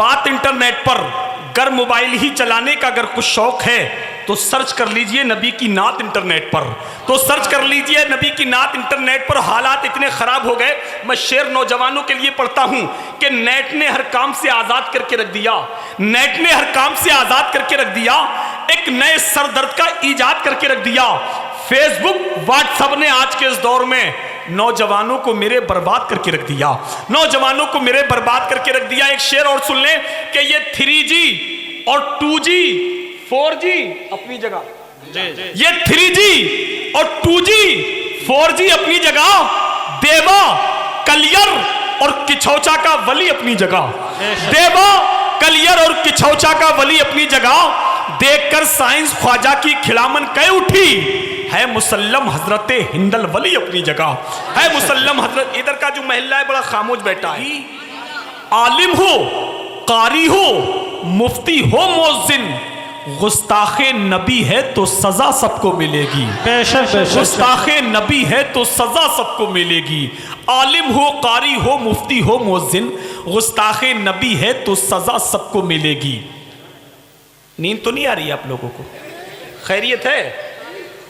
बात इंटरनेट पर, अगर मोबाइल ही चलाने का अगर कुछ शौक है तो सर्च कर लीजिए नबी की नात इंटरनेट पर, तो सर्च कर लीजिए नबी की नात इंटरनेट पर। हालात इतने खराब हो गए, मैं शेर नौजवानों के लिए पढ़ता हूं कि नेट ने हर काम से आजाद करके रख दिया, नेट ने हर काम से आजाद करके रख दिया, एक नए सरदर्द का ईजाद करके रख दिया। फेसबुक व्हाट्सएप ने आज के इस दौर में नौजवानों को मेरे बर्बाद करके रख दिया, नौजवानों को मेरे बर्बाद करके रख दिया। एक शेर और सुन लें कि ये 3G और 2G 4G अपनी जगह, ये 3G और 2G 4G अपनी जगह, देवा कलियर और किछौचा का वली अपनी जगह, देवा कलियर और किछौचा का वली अपनी जगह। देखकर साइंस ख्वाजा की खिलामन कह उठी, है मुसल्लम हजरत हिंदल वली अपनी जगह, है मुसल्लम हजरत। इधर का जो महिला है बड़ा खामोश बैठा है। आलिम हो, कारी हो, मुफ्ती हो, मुअज्जिन, गुस्ताखे नबी है तो सजा सबको मिलेगी। गुस्ताखे नबी है तो सजा सबको मिलेगी। आलिम हो, कारी हो, मुफ्ती हो, मुअज्जिन, गुस्ताखे नबी है तो सजा सबको मिलेगी। नींद तो नहीं आ रही है आप लोगों को? खैरियत है?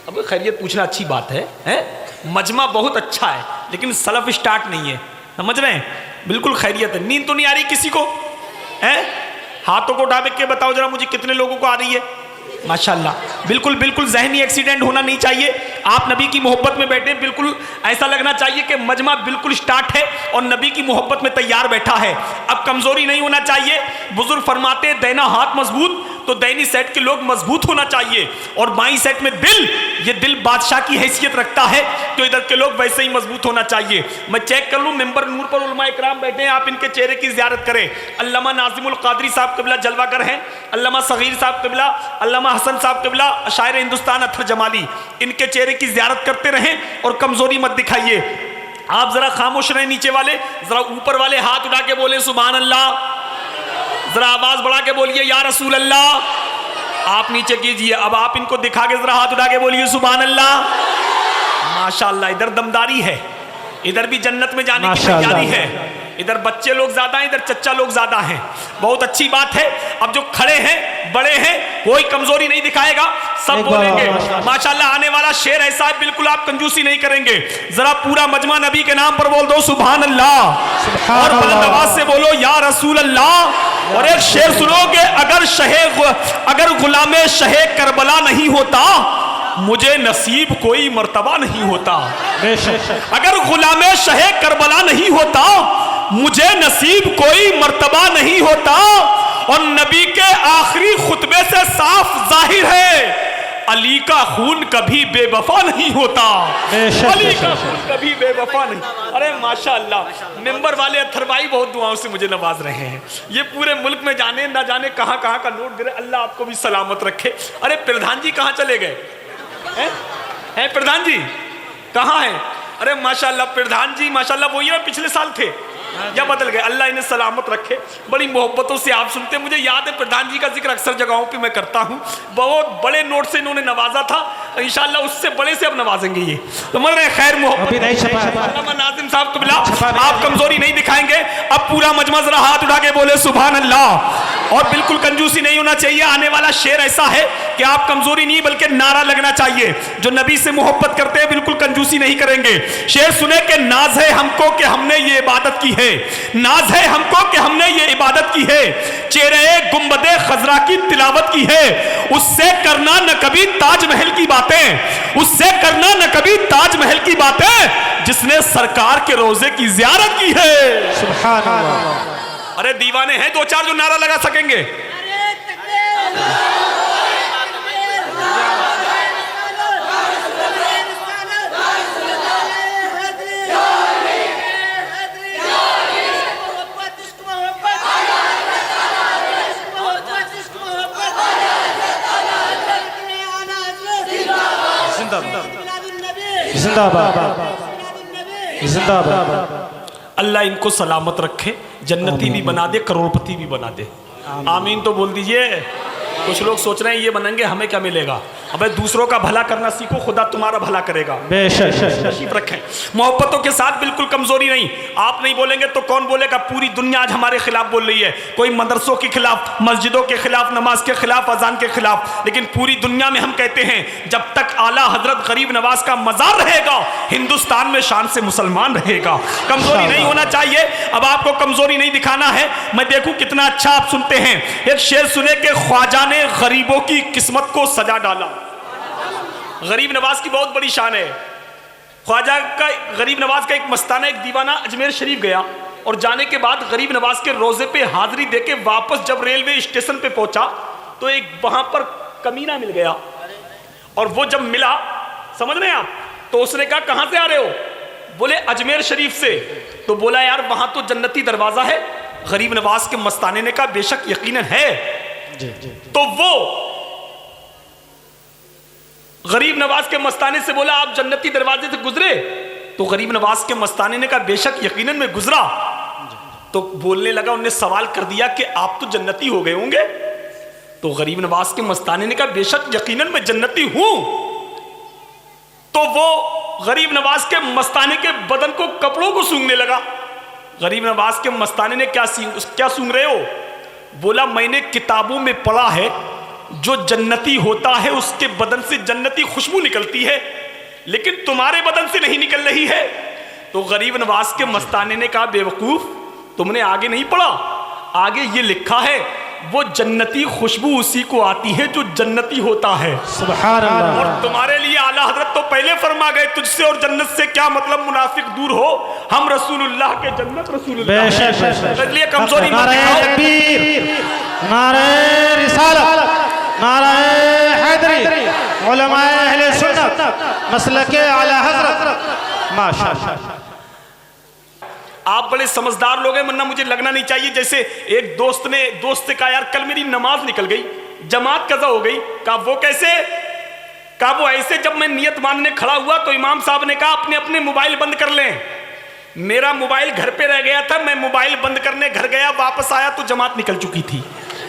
अब खैरियत पूछना अच्छी बात है, मजमा बहुत अच्छा है लेकिन सलफ स्टार्ट नहीं है, समझ रहे हैं? बिल्कुल खैरियत है। नींद तो नहीं आ रही किसी को? हाथों को उठा के बताओ जरा मुझे कितने लोगों को आ रही है? माशाल्लाह। बिल्कुल बिल्कुल जहनी एक्सीडेंट होना नहीं चाहिए। आप नबी की मोहब्बत में बैठे, बिल्कुल ऐसा लगना चाहिए कि मजमा बिल्कुल स्टार्ट है और नबी की मोहब्बत में तैयार बैठा है। अब कमजोरी नहीं होना चाहिए। बुजुर्ग फरमाते दैना हाथ मजबूत तो दैनी सेट के लोग मजबूत होना चाहिए, और बाई सेट में दिल, ये दिल बादशाह की हैसियत रखता है तो इधर के लोग वैसे ही मजबूत होना चाहिए। मैं चेक कर लूं, मेंबर नूर पर उलमा इकराम बैठे हैं, आप इनके चेहरे की ज़ियारत करें। अल्लामा नाज़िमुल क़ादरी साहब क़िबला जलवागर हैं, अल्लामा सगीर साहब क़िबला, अल्लामा हसन साहब क़िबला, शायर हिंदुस्तान अत्थर जमाली, इनके चेहरे की ज़ियारत करते रहें और कमज़ोरी मत दिखाइए। आप ज़रा खामोश रहें, नीचे वाले ज़रा ऊपर वाले हाथ उठा के बोले सुभान अल्लाह, जरा आवाज बढ़ा के बोलिए या रसूल अल्लाह। आप नीचे कीजिए, अब आप इनको दिखा के जरा हाथ उठा के बोलिए सुभान अल्लाह। माशाअल्लाह, इधर दमदारी है, इधर भी जन्नत में जाने की तैयारी है। इधर बच्चे लोग ज्यादा हैं, इधर चच्चा लोग ज्यादा हैं, बहुत अच्छी बात है। अब जो खड़े हैं, बड़े हैं, कोई कमजोरी नहीं दिखाएगा, सब बोलेंगे माशाअल्लाह। आने वाला शेर ऐसा है, बिल्कुल आप कंजूसी नहीं करेंगे। जरा पूरा मजमा नबी के नाम पर बोल दो सुभान अल्लाह, और बुलंद आवाज से बोलो या रसूल अल्लाह। और एक शेर सुनोगे, अगर गुलामे शहे करबला नहीं होता मुझे नसीब कोई मर्तबा नहीं होता। अगर गुलामे शहे करबला नहीं होता मुझे नसीब कोई मर्तबा नहीं होता। और नबी के आखिरी खुतबे से साफ जाहिर है अली का खून कभी बेवफा नहीं होता, अली का खून कभी बेवफा नहीं। अरे माशाअल्लाह, मेंबर वाले अत्थर भाई बहुत दुआओं से मुझे नवाज रहे हैं। ये पूरे मुल्क में जाने ना जाने कहाँ कहाँ का नोट गिरे, अल्लाह आपको भी सलामत रखे। अरे प्रधान जी कहाँ चले गए हैं? प्रधान जी कहाँ हैं? अरे माशाअल्लाह प्रधान जी माशाअल्लाह वही ना पिछले साल थे या बदल गए, अल्लाह इन्हें सलामत रखे। बड़ी मोहब्बतों से आप सुनते, मुझे याद है प्रधान जी का जिक्र अक्सर जगहों पे मैं करता हूँ। बहुत बड़े नोट से इन्होंने नवाजा था, इंशाल्लाह उससे बड़े से अब नवाजेंगे ये, तो मर रहे खैर मोहब्बत। नाजिम साहब क़िबला आप कमजोरी नहीं दिखाएंगे। अब पूरा मजमा जरा हाथ उठा के बोले सुभान अल्लाह, और बिल्कुल कंजूसी नहीं होना चाहिए। आने वाला शेर ऐसा है कि आप कमजोरी नहीं बल्कि नारा लगना चाहिए। जो नबी से मोहब्बत करते हैं बिल्कुल कंजूसी नहीं करेंगे। शेर सुने कि नाज है हमको कि हमने ये इबादत की है, नाज है हमको कि हमने ये इबादत की है, चेहरे गुंबदे खजरा की तिलावत की है। उससे करना न कभी ताजमहल की बातें, उससे करना न कभी ताजमहल की बातें, जिसने सरकार के रोजे की जियारत की है। सुभान अल्लाह। अरे दीवाने हैं दो चार जो नारा लगा सकेंगे। अल्लाह इनको सलामत रखे, जन्नती भी बना दे, करोड़पति भी बना दे। आमीन तो बोल दीजिए। कुछ लोग सोच रहे हैं ये बनेंगे हमें क्या मिलेगा। अबे दूसरों का भला करना सीखो, खुदा तुम्हारा भला करेगा। बेशक रखें मोहब्बतों के साथ, बिल्कुल कमजोरी नहीं। आप नहीं बोलेंगे तो कौन बोलेगा। पूरी दुनिया आज हमारे खिलाफ बोल रही है, कोई मदरसों के खिलाफ, मस्जिदों के खिलाफ, नमाज के खिलाफ, अजान के खिलाफ, लेकिन पूरी दुनिया में हम कहते हैं जब तक आला हजरत गरीब नवाज का मजार रहेगा हिंदुस्तान में शान से मुसलमान रहेगा। कमजोरी नहीं होना चाहिए। अब आपको कमजोरी नहीं दिखाना है। मैं देखूं कितना अच्छा आप सुनते हैं। एक शेर सुने के ख्वाजा ने गरीबों की किस्मत को सजा डाला। गरीब नवाज की बहुत बड़ी शान है। ख्वाजा का, गरीब नवाज का एक मस्ताना, एक दीवाना अजमेर शरीफ गया और जाने के बाद गरीब नवाज के रोजे पे हाजिरी देके वापस जब रेलवे स्टेशन पे पहुंचा तो एक वहां पर कमीना मिल गया। और वो जब मिला, समझ रहे हैं आप, तो उसने कहा कहां से आ रहे हो? बोले अजमेर शरीफ से। तो बोला यार वहां तो जन्नती दरवाजा है। गरीब नवाज के मस्ताने ने कहा बेशक यकीनन है। तो वो गरीब नवाज के मस्ताने से बोला आप जन्नती दरवाजे से गुजरे? तो गरीब नवाज के मस्ताने ने कहा बेशक यकीनन मैं गुजरा। तो बोलने लगा, उन्होंने सवाल कर दिया कि आप तो जन्नती हो गए होंगे? तो गरीब नवाज के मस्ताने ने कहा बेशक यकीनन मैं जन्नती हूं। तो वो गरीब नवाज के मस्ताने के बदन को, कपड़ों को सूंघने लगा। गरीब नवाज के मस्ताने ने क्या सूंघ रहे हो? बोला मैंने किताबों में पढ़ा है जो जन्नती होता है उसके बदन से जन्नती खुशबू निकलती है, लेकिन तुम्हारे बदन से नहीं निकल रही है। तो गरीब नवाज के मस्ताने ने कहा बेवकूफ, तुमने आगे नहीं पढ़ा, आगे ये लिखा है वो जन्नती खुशबू उसी को आती है जो जन्नती होता है। सुभान अल्लाह। और तुम्हारे लिए आला हजरत तो पहले फरमा गए तुझसे और जन्नत से क्या मतलब, मुनाफिक दूर हो, हम रसूलुल्लाह के जन्नत रसूलुल्लाह। इसलिए कमजोरी मत दिखाओ। नारे रिसालत, नारे हैदरी, उलमाए अहले सुन्नत, मसलके आला हजरत। माशाअल्लाह। आप बड़े समझदार लोग हैं, वरना मुझे लगना नहीं चाहिए। जैसे एक दोस्त से कहा यार कल मेरी नमाज निकल गई, जमात कज़ा हो गई। कहा वो कैसे? कहा वो ऐसे, जब मैं नियत मानने खड़ा हुआ तो इमाम साहब ने कहा अपने अपने मोबाइल बंद कर लें। मेरा मोबाइल घर पे रह गया था, मैं मोबाइल बंद करने घर गया, वापस आया तो जमात निकल चुकी थी।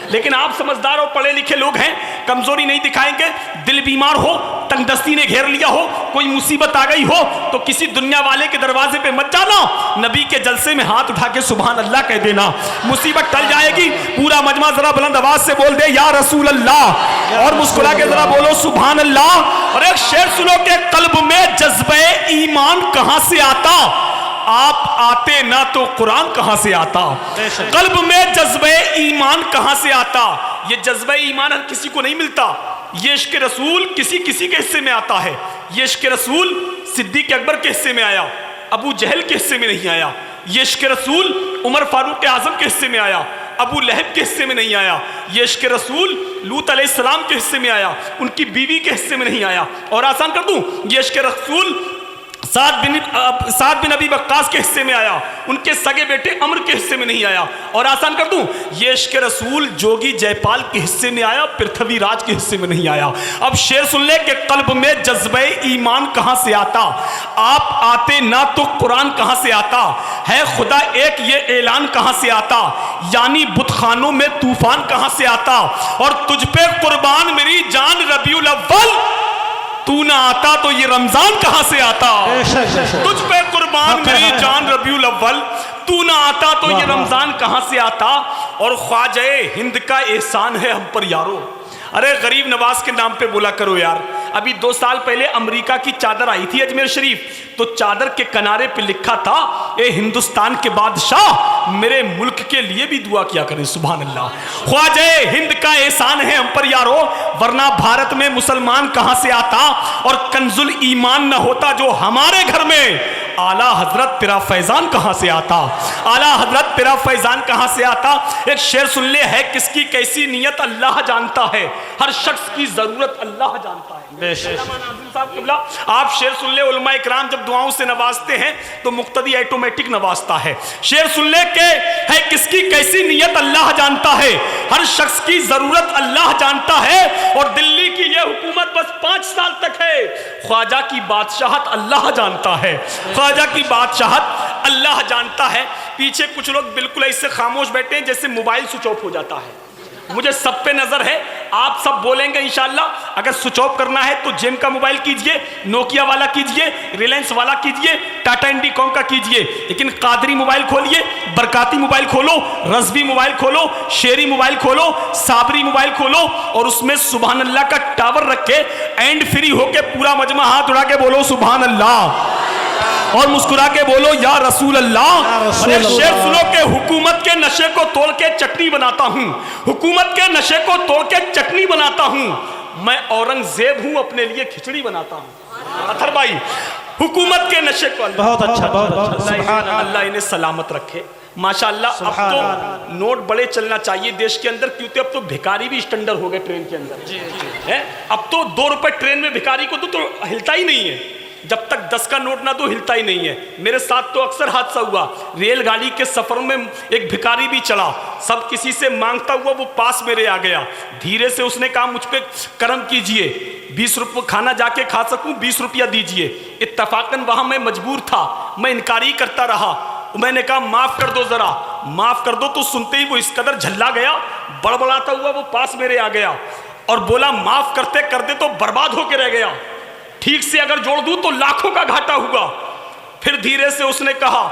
लेकिन आप समझदार और पढ़े लिखे लोग हैं, कमजोरी नहीं दिखाएंगे। दिल बीमार हो, तंगदस्ती ने घेर लिया हो, कोई मुसीबत आ गई हो तो किसी दुनिया वाले के दरवाजे पे मत जाना, नबी के जलसे में हाथ उठा के सुभान अल्लाह कह देना, मुसीबत टल जाएगी। पूरा मजमा जरा बुलंद आवाज से बोल दे या रसूल अल्लाह, और मुस्कुरा के जरा बोलो सुभान अल्लाह। और एक शेर सुनो के कल्ब में जज्बे ईमान कहां से आता? आप आते ना तो कुरान कहां से आता? कल्ब में जज्बे ईमान कहां से आता? ये जज्बे ईमान हर किसी को नहीं मिलता। ये इश्क रसूल किसी किसी के हिस्से में आता है। ये इश्क रसूल सिद्दीक अकबर के हिस्से में आया, अबू जहल के हिस्से में नहीं आया। ये इश्क रसूल उमर फारूक आजम के हिस्से में आया, अबू लहब के हिस्से में नहीं आया। ये इश्क रसूल लूत अलैहिस्सलाम के हिस्से में आया, उनकी बीवी के हिस्से में नहीं आया। और आसान कर दूं, ये इश्क रसूल साद बिन अबी वक्कास के हिस्से में आया, उनके सगे बेटे अमर के हिस्से में नहीं आया। और आसान कर दूं, ये इश्क रसूल जोगी जयपाल के हिस्से में आया, पृथ्वीराज के हिस्से में नहीं आया। अब शेर सुन ले कि कल्ब में जज्बे ईमान कहां से आता? आप आते ना तो कुरान कहां से आता? है खुदा एक ये ऐलान कहां से आता? यानी बुतखानों में तूफान कहां से आता? और तुझ पे कुर्बान मेरी जान रबीउल अव्वल, तू ना आता तो ये रमजान कहां से आता? तुझ पे कुर्बान मेरी जान रबीउल अव्वल, तू ना आता तो ये रमजान कहां से आता? और ख्वाजा हिंद का एहसान है हम पर यारो। अरे गरीब नवाज के नाम पे बोला करो यार। अभी 2 साल पहले अमेरिका की चादर आई थी अजमेर शरीफ, तो चादर के किनारे पे लिखा था ए हिंदुस्तान के बादशाह मेरे मुल्क के लिए भी दुआ किया करें। सुभान अल्लाह। ख्वाजा हिंद का एहसान है हम पर यारो, वरना भारत में मुसलमान कहां से आता? और कंजुल ईमान न होता जो हमारे घर में, आला हजरत तेरा फैजान कहां से आता? आला हजरत तेरा फैजान कहां से आता? एक शेर सुन ले, है किसकी कैसी नीयत अल्लाह जानता है, हर शख्स की जरूरत अल्लाह जानता है। आप शेर सुन ले, उलमा इकराम जब दुआओं से नवाजते हैं तो मुक्तदी ऑटोमेटिक नवाजता है। शेर सुन ले के है किसकी कैसी नीयत अल्लाह जानता है, हर शख्स की जरूरत अल्लाह जानता है। और दिल्ली की यह हुकूमत बस 5 साल तक है, ख्वाजा की बादशाहत अल्लाह जानता है, ख्वाजा की बादशाहत अल्लाह जानता है। पीछे कुछ लोग बिल्कुल ऐसे खामोश बैठे हैं जैसे मोबाइल स्विच ऑफ हो जाता है। मुझे सब पे नजर है, आप सब बोलेंगे इंशाल्लाह। अगर स्विच ऑफ करना है तो जेम का मोबाइल कीजिए, नोकिया वाला कीजिए, रिलायंस वाला कीजिए, टाटा इंडिकॉम का कीजिए, लेकिन कादरी मोबाइल खोलिए, बरकाती मोबाइल खोलो, रज़वी मोबाइल खोलो, शेरी मोबाइल खोलो, साबरी मोबाइल खोलो और उसमें सुभान अल्लाह का टावर रख के एंड फ्री होके पूरा मजमा हाथ उड़ा के बोलो सुभान अल्लाह और मुस्कुरा के बोलो या रसूल अल्लाह। शेर सुनो के हुकूमत के नशे को तोड़ के चटनी बनाता हूं, हुकूमत के नशे को तोड़ के चटनी बनाता हूं। मैं औरंगजेब हूं, अपने लिए खिचड़ी बनाता हूं। अथर भाई, हुकूमत के नशे को बहुत अच्छा, बहुत अच्छा। अल्लाह इन्हें सलामत रखे माशाअल्लाह। अब तो नोट बड़े चलना चाहिए देश के अंदर, क्योंकि अब तो भिखारी भी स्टैंडर्ड हो गए ट्रेन के अंदर है। अब तो 2 रुपए ट्रेन में भिखारी को तो हिलता ही नहीं है, जब तक 10 का नोट ना तो हिलता ही नहीं है। मेरे साथ तो अक्सर हादसा हुआ, रेलगाड़ी के सफर में एक भिखारी भी चला, सब किसी से मांगता हुआ वो पास मेरे आ गया। धीरे से उसने कहा मुझ पे करम कीजिए, 20 रुपये खाना जाके खा सकूं, 20 रुपया दीजिए। इत्तफाकन वहां मैं मजबूर था, मैं इनकारी करता रहा। मैंने कहा माफ कर दो, जरा माफ कर दो, तो सुनते ही वो इस कदर झल्ला गया, बड़बड़ाता हुआ वो पास मेरे आ गया और बोला माफ करते करते तो बर्बाद होके रह गया, ठीक से अगर जोड़ दूं तो लाखों का घाटा हुआ। फिर धीरे से उसने कहा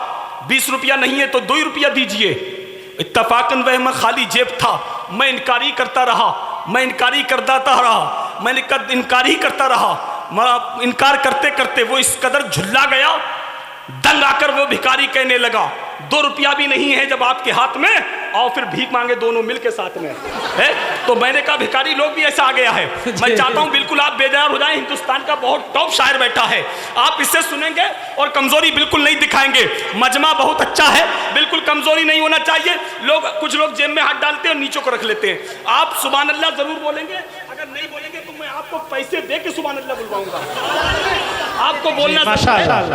20 रुपया नहीं है तो 2 रुपया दीजिए। इत्तफाकन वह मैं खाली जेब था, मैं इनकारी करता रहा, मैं इनकारी करता रहा, मैंने इनकारी करता रहा। इनकार करते करते वो इस कदर झुल्ला गया, दंग आकर वो भिखारी कहने लगा 2 रुपया भी नहीं है जब आपके हाथ में, और फिर भीख मांगे दोनों मिलके साथ में है। तो मैंने कहा भिखारी लोग भी ऐसा आ गया है। मैं चाहता हूं बिल्कुल आप बेजार हो जाएं, हिंदुस्तान का बहुत टॉप शायर बैठा है, आप इससे सुनेंगे और कमजोरी बिल्कुल नहीं दिखाएंगे। मजमा बहुत अच्छा है, बिल्कुल कमजोरी नहीं होना चाहिए। कुछ लोग जेब में हाथ डालते हैं और नीचों को रख लेते हैं। आप सुभान अल्लाह जरूर बोलेंगे, अगर नहीं बोलेंगे तो मैं आपको पैसे दे के सुभान अल्लाह बुलवाऊंगा। आपको बोलना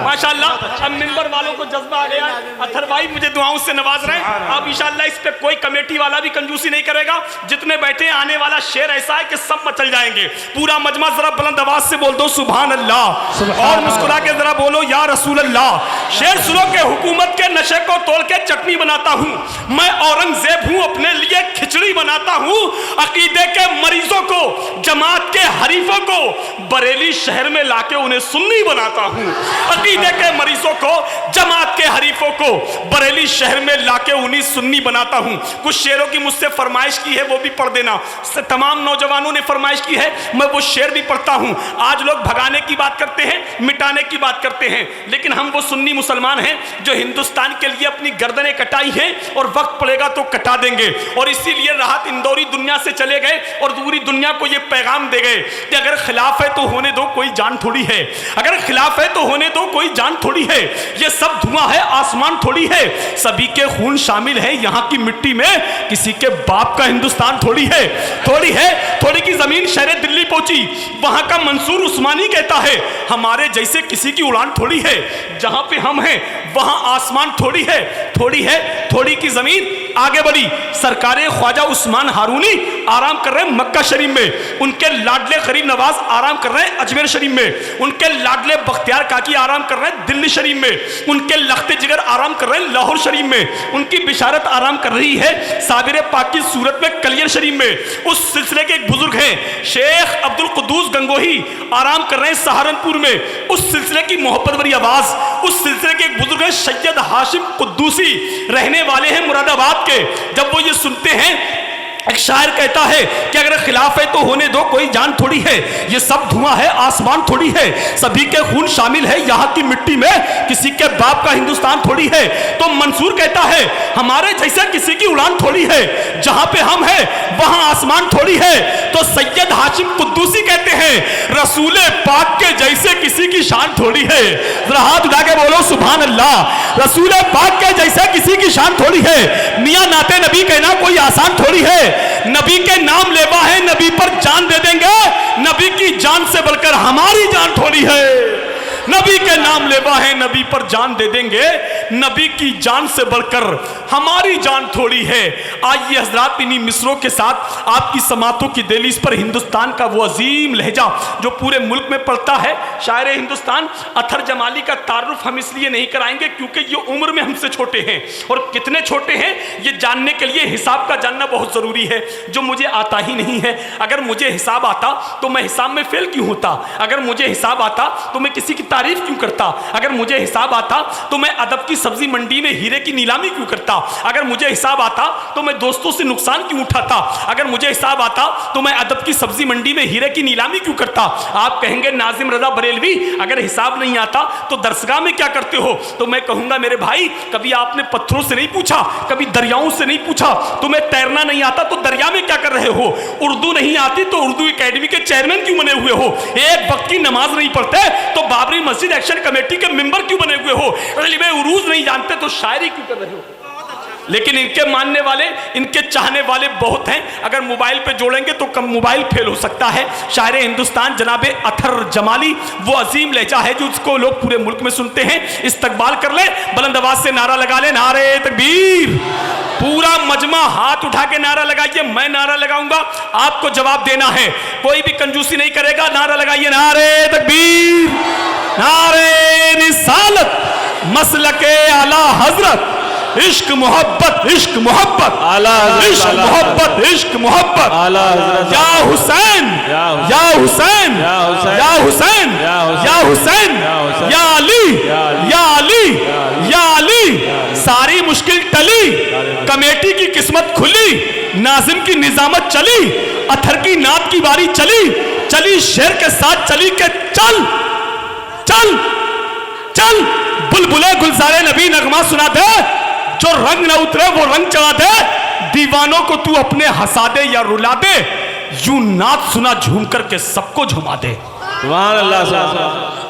माशाअल्लाह। अब मिंबर वालों को जज्बा आ गया, अथर भाई मुझे दुआओं से नवाज रहे हैं। अब इंशाअल्लाह इस पे कोई कमेटी वाला भी कंजूसी नहीं करेगा। जितने बैठे हैं आने वाला शेर ऐसा है कि सब मचल जाएंगे। पूरा मजमा जरा बुलंद आवाज से बोल दो सुभान अल्लाह और मुस्कुरा के जरा बोलो या रसूल अल्लाह। शेर सुनो के हुकूमत के नशे को तोड़ के चटनी बनाता हूं, मैं औरंगजेब हूं, अपने लिए खिचड़ी बनाता हूं। अकीदे के मरीजों को, जमात के हरीफों को बरेली शहर में लाके उन्हें सुन्नी बनाता हूं। अकीदे के मरीजों को, जमात के हरीफों को बरेली शहर में लाके उन्हें सुन्नी बनाता हूं। कुछ शेरों की मुझसे फरमाइश की है, वो भी पढ़ देना। तमाम नौजवानों ने फरमाइश की है, मैं वो शेर भी पढ़ता हूं। आज लोग भगाने की बात करते हैं, मिटाने की बात करते हैं, लेकिन हम वो सुन्नी मुसलमान हैं जो हिंदुस्तान के लिए अपनी गर्दनें कटाई हैं और वक्त पड़ेगा तो कटा देंगे। और इसीलिए राहत इंदौरी दुनिया से चले गए और पूरी दुनिया को ये पैगाम दे गए कि अगर खिलाफ है तो होने दो, कोई जान थोड़ी है। अगर खिलाफ है तो होने दो, कोई जान थोड़ी है। ये सब धुआं है, आसमान थोड़ी है। सभी के खून शामिल है यहाँ की मिट्टी में, किसी के बाप का हिंदुस्तान थोड़ी है। थोड़ी है, थोड़ी की जमीन शहर दिल्ली पहुंची, वहां का मंसूर उस्मानी कहता है हमारे जैसे किसी की उड़ान थोड़ी है। जहां पे हम हैं वहां आसमान थोड़ी है। थोड़ी है, थोड़ी की जमीन आगे बढ़ी। सरकारे ख्वाजा उस्मान हारूनी आराम कर रहे हैं मक्का शरीफ में, उनके लाडले गरीब नवाज आराम कर रहे हैं अजमेर शरीफ में, उनके लाडले बख्तियार काकी आराम कर रहे हैं दिल्ली शरीफ में, उनके लख्ते जिगर आराम कर रहे हैं लाहौर शरीफ में, उनकी बिशारत आराम कर रही है साबिर पाक की सूरत में कलियर शरीफ में। उस सिलसिले के एक बुजुर्ग हैं शेख अब्दुल कुद्दूस गंगोही आराम कर रहे हैं सहारनपुर में। उस सिलसिले की मोहब्बत भरी आवाज, उस सिलसिले के एक बुजुर्ग हैं सैयद हाशिम कुद्दूसी, रहने वाले हैं मुरादाबाद के। जब वो ये सुनते हैं, एक शायर कहता है कि अगर खिलाफ है तो होने दो, कोई जान थोड़ी है। ये सब धुआं है, आसमान थोड़ी है। सभी के खून शामिल है यहाँ की मिट्टी में, किसी के बाप का हिंदुस्तान थोड़ी है। तो मंसूर कहता है हमारे जैसे किसी की उड़ान थोड़ी है। जहां पे हम हैं वहां आसमान थोड़ी है। तो सैयद हाशिम कुद्दूसी कहते हैं रसूले पाक के जैसे किसी की शान थोड़ी है। जरा हाथ उठा के बोलो सुभान अल्लाह। रसूले पाक के जैसे किसी की शान थोड़ी है। मियां नाते नबी कहना कोई आसान थोड़ी है। नबी के नाम लेवा है, नबी पर जान दे देंगे। नबी की जान से बढ़कर हमारी जान थोड़ी है। नबी के नाम जानलेवा हैं, नबी पर जान दे देंगे। नबी की जान से बढ़कर हमारी जान थोड़ी है। आइए हजरात, इन्हीं मिसरों के साथ आपकी समातों की दहलीज पर हिंदुस्तान का वो अजीम लहजा जो पूरे मुल्क में पलता है, शायर हिंदुस्तान अतर जमाली का तारुफ हम इसलिए नहीं कराएंगे क्योंकि ये उम्र में हमसे छोटे हैं, और कितने छोटे हैं ये जानने के लिए हिसाब का जानना बहुत जरूरी है, जो मुझे आता ही नहीं है। अगर मुझे हिसाब आता तो मैं हिसाब में फेल क्यों होता? अगर मुझे हिसाब आता तो मैं किसी की तारीफ क्यों करता? अगर मुझे हिसाब आता तो मैं अदब की सब्जी मंडी में हीरे की नीलामी क्यों करता? अगर मुझे हिसाब आता तो मैं दोस्तों से नुकसान क्यों उठाता? अगर मुझे हिसाब आता तो मैं अदब की सब्जी मंडी में हीरे की नीलामी क्यों करता? आप कहेंगे नाजिम रजा बरेलवी, अगर हिसाब नहीं आता तो दरसगाह में क्या करते हो? तो मैं कहूंगा मेरे भाई, कभी आपने पत्थरों से नहीं पूछा, कभी दरियाओं से नहीं पूछा? तुम्हें तैरना नहीं आता तो दरिया में क्या कर रहे हो? उर्दू नहीं आती तो उर्दू एकेडमी के चेयरमैन क्यों बने हुए हो? एक वक्त की नमाज नहीं पढ़ते तो बाबरी मस्जिद एक्शन कमेटी के मेंबर क्यों बने हुए हो? इल्मे उरूज नहीं जानते तो शायरी क्यों कर रहे हो? लेकिन इनके मानने वाले, इनके चाहने वाले बहुत हैं। अगर मोबाइल पे जोड़ेंगे तो कम मोबाइल फेल हो सकता है। शायर हिंदुस्तान जनाबे अतर जमाली वो अजीम लहजा है जो उसको लोग पूरे मुल्क में सुनते हैं। इस्तकबाल कर ले, बुलंद आवाज से नारा लगा ले, नारे तकबीर। पूरा मजमा हाथ उठा के नारा लगाइए। मैं नारा लगाऊंगा, आपको जवाब देना है, कोई भी कंजूसी नहीं करेगा। नारा लगाइए, नारे तकबीर, नारे रिसालत, मसलके आला हजरत, इश्क मोहब्बत, इश्क मोहब्बत, इश्क मोहब्बत, इश्क मोहब्बत, या हुसैन, या हुसैन, या हुसैन, या हुसैन, या अली, या अली, या अली। सारी मुश्किल टली, कमेटी की किस्मत खुली, नाजिम की निजामत चली, अथर की नात की बारी चली, चली शेर के साथ चली के चल चल चल, बुलबुले गुलजारे नबी नगमा सुना दे, जो रंग ना उतरे वो रंग चढ़ा दे, दीवानों को तू अपने हंसा दे या रुला दे, यूं नात सुना झूम करके सबको झुमा दे। सुभान अल्लाह।